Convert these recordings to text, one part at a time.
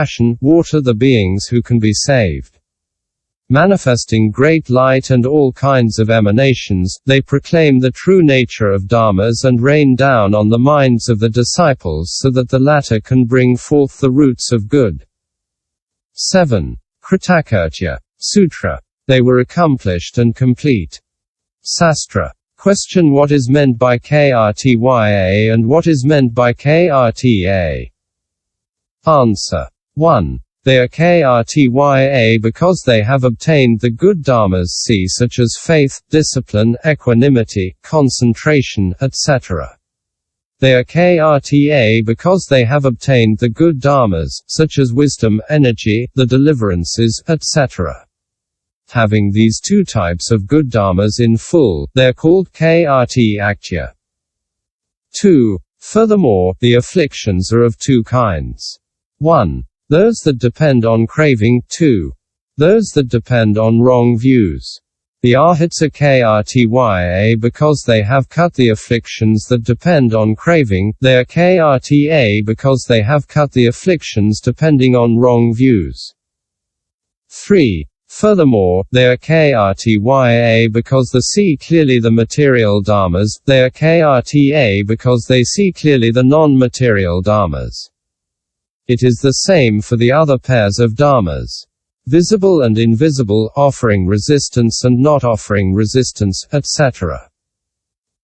compassion, water the beings who can be saved. Manifesting great light and all kinds of emanations, they proclaim the true nature of dharmas and rain down on the minds of the disciples so that the latter can bring forth the roots of good. 7. Krta Sutra. They were accomplished and complete. Sastra. Question: what is meant by krtya and what is meant by krta? Answer. 1. They are krtya because they have obtained the good dharmas such as faith, discipline, equanimity, concentration, etc. They are krta because they have obtained the good dharmas, such as wisdom, energy, the deliverances, etc. Having these two types of good dharmas in full, they are called krtya. 2. Furthermore, the afflictions are of two kinds. 1. Those that depend on craving. 2. Those that depend on wrong views. The arhats are krtya because they have cut the afflictions that depend on craving. They are krta because they have cut the afflictions depending on wrong views. 3. Furthermore, they are krtya because they see clearly the material dharmas. They are krta because they see clearly the non-material dharmas. It is the same for the other pairs of dharmas. Visible and invisible, offering resistance and not offering resistance, etc.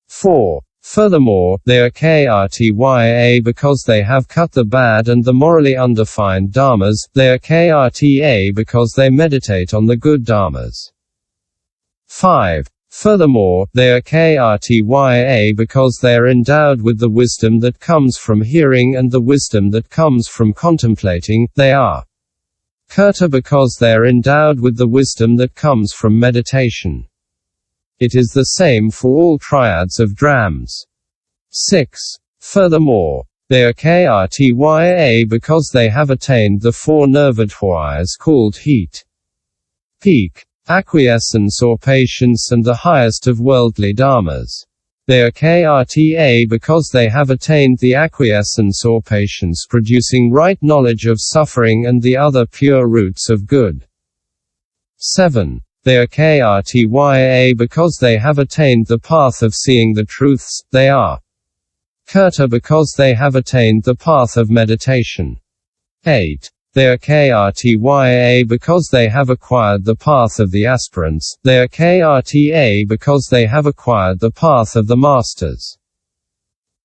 4. Furthermore, they are krtya because they have cut the bad and the morally undefined dharmas. They are krta because they meditate on the good dharmas. 5. Furthermore, they are krtya because they are endowed with the wisdom that comes from hearing and the wisdom that comes from contemplating. They are Krta because they are endowed with the wisdom that comes from meditation. It is the same for all triads of drams. 6. Furthermore, they are krtya because they have attained the four nirvidhvayas called heat, peak, acquiescence or patience and the highest of worldly dharmas. They are krta because they have attained the acquiescence or patience producing right knowledge of suffering and the other pure roots of good. 7. They are krtya because they have attained the path of seeing the truths. They are Krta because they have attained the path of meditation. 8. They are krtya because they have acquired the path of the aspirants. They are krta because they have acquired the path of the masters.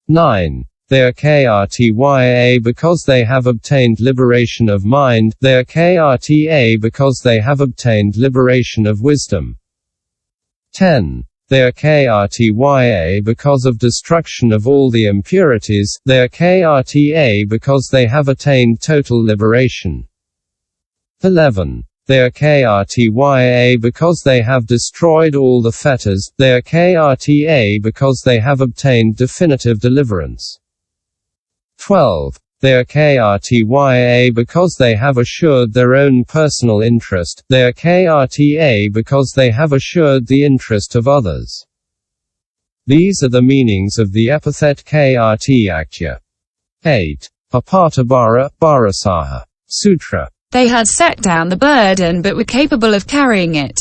9. They are krtya because they have obtained liberation of mind. They are krta because they have obtained liberation of wisdom. 10. They are krtya because of destruction of all the impurities. They are krta because they have attained total liberation. 11. They are krtya because they have destroyed all the fetters. They are krta because they have obtained definitive deliverance. 12. They are krtya because they have assured their own personal interest. They are krta because they have assured the interest of others. These are the meanings of the epithet krtya. 8. Apattabhara, Bharasaha. Sutra. They had set down the burden but were capable of carrying it.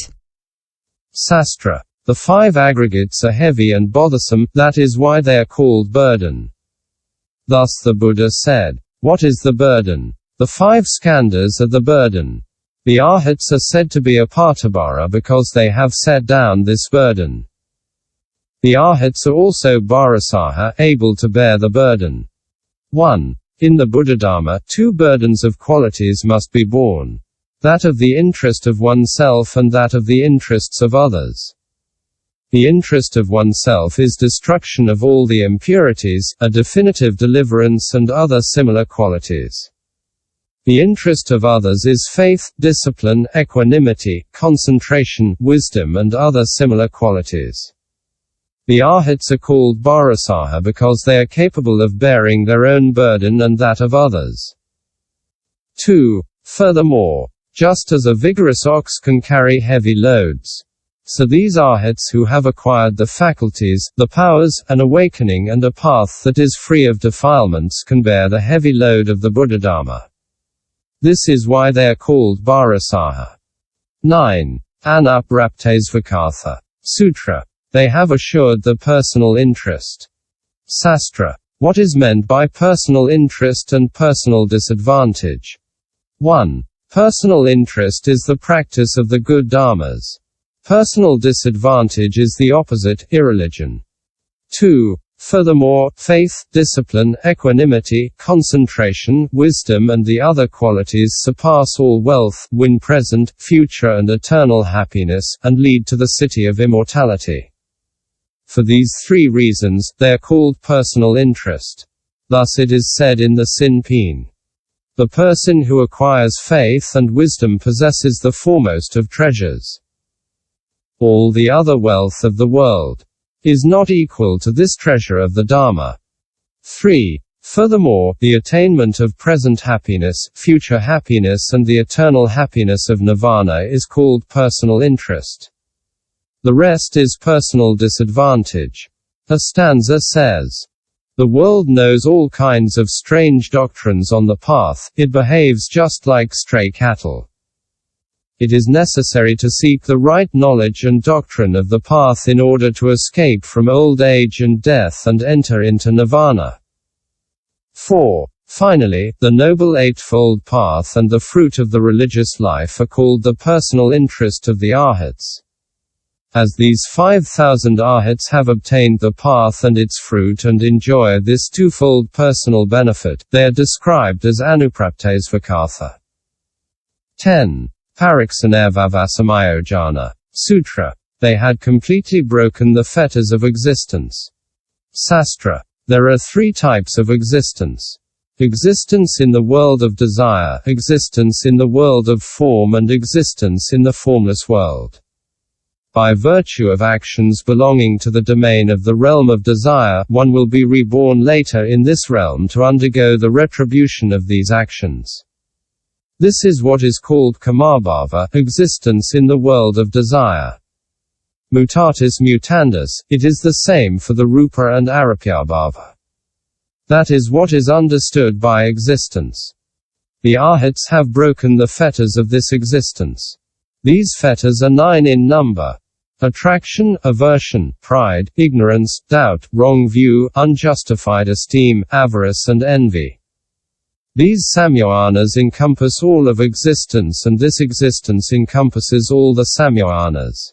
Sastra. The five aggregates are heavy and bothersome, that is why they are called burden. Thus the Buddha said, "What is the burden? The five skandhas are the burden." The arhats are said to be apattabhara because they have set down this burden. The arhats are also bharasaha, able to bear the burden. 1. In the Buddhadharma, two burdens of qualities must be borne. That of the interest of oneself and that of the interests of others. The interest of oneself is destruction of all the impurities, a definitive deliverance and other similar qualities. The interest of others is faith, discipline, equanimity, concentration, wisdom and other similar qualities. The arhats are called bharasaha because they are capable of bearing their own burden and that of others. 2. Furthermore, just as a vigorous ox can carry heavy loads, so these arhats who have acquired the faculties, the powers, an awakening and a path that is free of defilements can bear the heavy load of the Buddhadharma. This is why they are called Bharasaha. 9. Anapraptesvakartha. Sutra. They have assured the personal interest. Sastra. What is meant by personal interest and personal disadvantage? 1. Personal interest is the practice of the good dharmas. Personal disadvantage is the opposite, irreligion. 2. Furthermore, faith, discipline, equanimity, concentration, wisdom and the other qualities surpass all wealth, win present, future and eternal happiness, and lead to the city of immortality. For these 3 reasons, they are called personal interest. Thus it is said in the Sin Peen. The person who acquires faith and wisdom possesses the foremost of treasures. All the other wealth of the world is not equal to this treasure of the Dharma. 3. Furthermore, the attainment of present happiness, future happiness and the eternal happiness of nirvana is called personal interest. The rest is personal disadvantage. A stanza says, "The world knows all kinds of strange doctrines on the path, it behaves just like stray cattle. It is necessary to seek the right knowledge and doctrine of the path in order to escape from old age and death and enter into nirvana." 4. Finally, the Noble Eightfold Path and the fruit of the religious life are called the personal interest of the Arhats. As these 5,000 Arhats have obtained the path and its fruit and enjoy this twofold personal benefit, they are described as Anupraptesvakartha. 10. Pariksanirvavasamayojana. Sutra. They had completely broken the fetters of existence. Sastra. There are 3 types of existence. Existence in the world of desire, existence in the world of form and existence in the formless world. By virtue of actions belonging to the domain of the realm of desire, one will be reborn later in this realm to undergo the retribution of these actions. This is what is called kamabhava, existence in the world of desire. Mutatis mutandis, it is the same for the rupa and arupyabhava. That is what is understood by existence. The Arhats have broken the fetters of this existence. These fetters are 9 in number. Attraction, aversion, pride, ignorance, doubt, wrong view, unjustified esteem, avarice and envy. These samyohanas encompass all of existence and this existence encompasses all the samyohanas.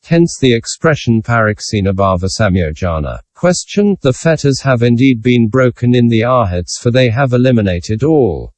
Hence the expression pariksanirvavasamyojana. Question: the fetters have indeed been broken in the Arhats for they have eliminated all